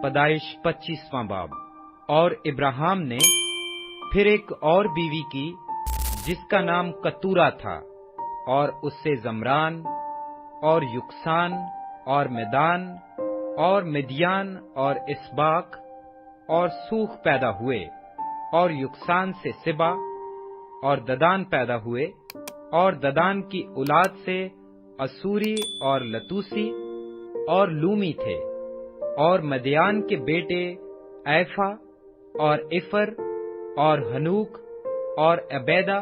पैदाइश 25वां बाब। और इब्राहिम ने फिर एक और बीवी की जिसका नाम कतूरा था, और उससे जमरान और युक्सान और मेदान और मिद्यान और इसबाक और सूख पैदा हुए। और युक्सान से सिबा और ददान पैदा हुए, और ददान की औलाद से असूरी और लतूसी और लूमी थे। और मदियान के बेटे ऐफा और इफर और हनूक और अबैदा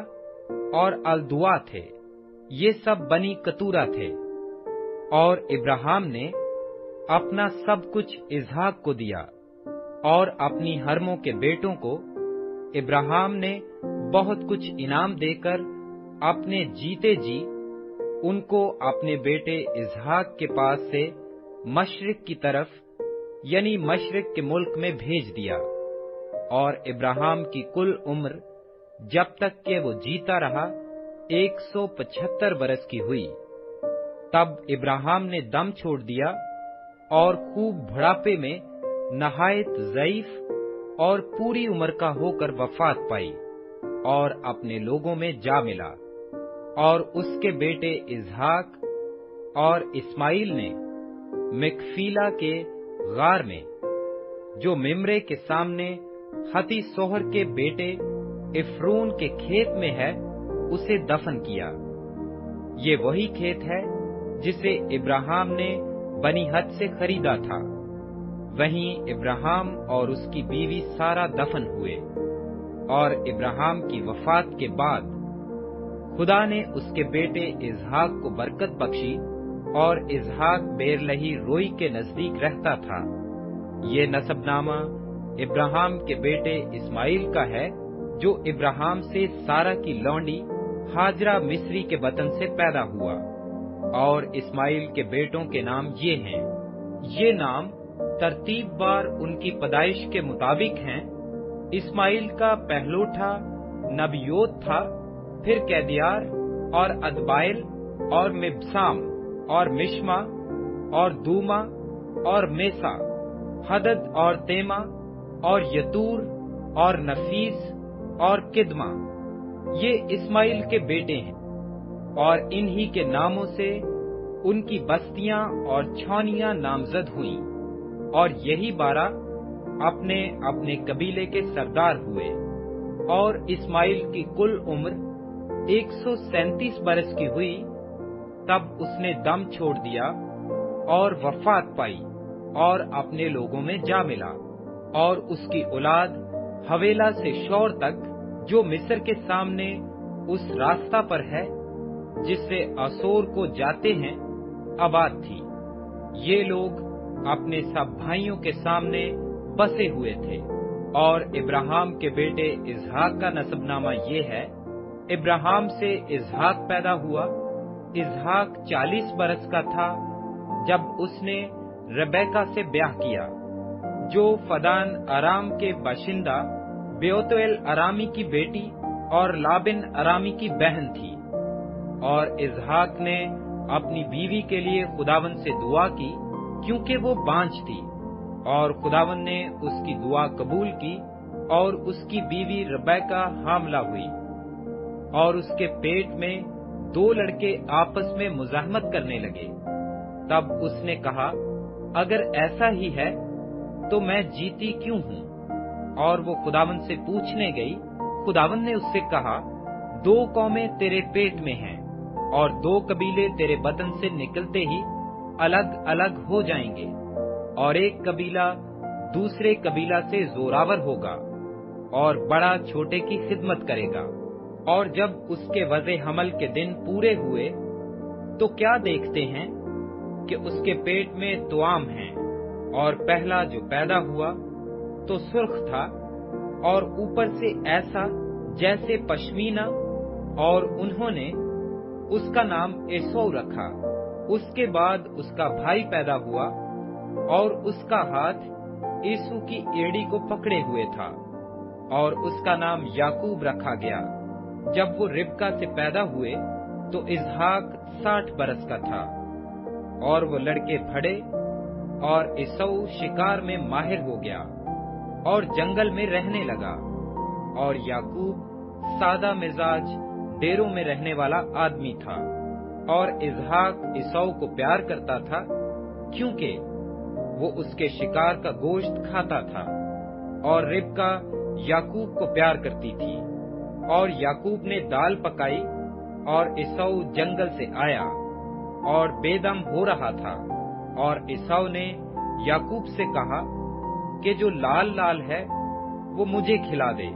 और अलदुआ थे। ये सब बनी कतूरा थे। और इब्राहिम ने अपना सब कुछ इसहाक को दिया, और अपनी हरमों के बेटों को इब्राहिम ने बहुत कुछ इनाम देकर अपने जीते जी उनको अपने बेटे इसहाक के पास से मशरिक की तरफ, यानी मशरिक के मुल्क में भेज दिया। और इब्राहिम की कुल उम्र जब तक कि वो जीता रहा 175 बरस की हुई। तब इब्राहिम ने दम छोड़ दिया और खूब बुढ़ापे में नहायत ज़ईफ और पूरी उम्र का होकर वफात पाई, और अपने लोगों में जा मिला। और उसके बेटे इसहाक और इस्माइल ने मिकफीला के गार में, जो मिम्रे के सामने हती सोहर के बेटे इफ्रून के खेत में है, उसे दफन किया। ये वही खेत है जिसे इब्राहिम ने बनी हद से खरीदा था। वहीं इब्राहिम और उसकी बीवी सारा दफन हुए। और इब्राहिम की वफात के बाद खुदा ने उसके बेटे इसहाक को बरकत बख्शी, और इसहाक बेरलही रोई के नजदीक रहता था। ये नसबनामा इब्राहिम के बेटे इस्माइल का है, जो इब्राहिम से सारा की लौंडी हाजरा मिस्री के बतन से पैदा हुआ। और इस्माइल के बेटों के नाम ये हैं। ये नाम तरतीबवार उनकी पैदाइश के मुताबिक हैं। इस्माइल का पहलोठा नबियोत था, फिर कैदियार और अदबाइल और मिबसाम और मिश्मा और दूमा और मेसा, हदद और तेमा और यतूर और नफीस और किदमा। ये इस्माइल के बेटे हैं। और इन्हीं के नामों से उनकी बस्तियां और छावनियां नामजद हुईं। और यही 12 अपने अपने कबीले के सरदार हुए। और इस्माइल की कुल उम्र 137 बरस की हुई, तब उसने दम छोड़ दिया और वफात पाई, और अपने लोगों में जा मिला। और उसकी औलाद हवेला से शौर तक, जो मिस्र के सामने उस रास्ता पर है जिससे असोर को जाते हैं, आबाद थी। ये लोग अपने सब भाइयों के सामने बसे हुए थे। और इब्राहिम के बेटे इसहाक का नसबनामा ये है। इब्राहिम से इसहाक पैदा हुआ। इसहाक 40 बरस का था जब उसने रबेका से ब्याह किया, जो फदान अराम के बाशिंदा बेओतुएल अरामी की बेटी और लाबिन अरामी की बहन थी। और इसहाक ने अपनी बीवी के लिए खुदावन से दुआ की, क्योंकि वो बांझ थी। और खुदावन ने उसकी दुआ कबूल की, और उसकी बीवी रबेका हामला हुई। और उसके पेट में 2 लड़के आपस में मुजाहमत करने लगे। तब उसने कहा, अगर ऐसा ही है तो मैं जीती क्यों हूँ? और वो खुदावन से पूछने गई। खुदावन ने उससे कहा, 2 कौमें तेरे पेट में हैं, और 2 कबीले तेरे बतन से निकलते ही अलग अलग हो जाएंगे। और एक कबीला दूसरे कबीला से जोरावर होगा, और बड़ा छोटे की खिदमत करेगा। और जब उसके वज़े हमल के दिन पूरे हुए, तो क्या देखते हैं कि उसके पेट में तुआम हैं। और पहला जो पैदा हुआ तो सुर्ख था, और ऊपर से ऐसा जैसे पश्मीना, और उन्होंने उसका नाम एसौ रखा। उसके बाद उसका भाई पैदा हुआ, और उसका हाथ यीशु की एड़ी को पकड़े हुए था, और उसका नाम याकूब रखा गया। जब वो रिबका से पैदा हुए तो इसहाक 60 बरस का था। और वो लड़के बढ़े और इसऊ शिकार में माहिर हो गया और जंगल में रहने लगा। और याकूब सादा मिजाज डेरों में रहने वाला आदमी था। और इसहाक इसऊ को प्यार करता था, क्योंकि वो उसके शिकार का गोश्त खाता था। और रिबका याकूब को प्यार करती थी। और याकूब ने दाल पकाई, और इसऊ जंगल से आया और बेदम हो रहा था। और इसऊ ने याकूब से कहा कि जो लाल लाल है वो मुझे खिला दे,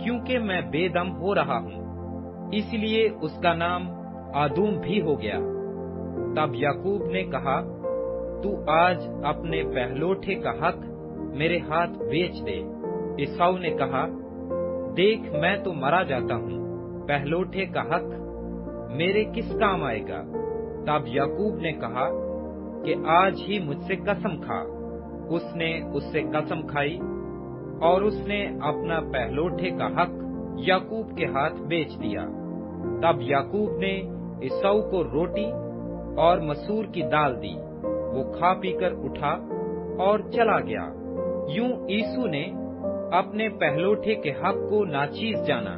क्योंकि मैं बेदम हो रहा हूँ। इसलिए उसका नाम आदूम भी हो गया। तब याकूब ने कहा, तू आज अपने पहलोठे का हक मेरे हाथ बेच दे। इसऊ ने कहा, देख मैं तो मरा जाता हूँ, पहलोठे का हक मेरे किस काम आएगा। तब याकूब ने कहा कि आज ही मुझसे कसम खा। उसने उससे कसम खाई, और उसने अपना पहलोठे का हक याकूब के हाथ बेच दिया। तब याकूब ने इसऊ को रोटी और मसूर की दाल दी। वो खा पी कर उठा और चला गया। यूं ईसू ने अपने पहलोठे के हक को नाचीज जाना।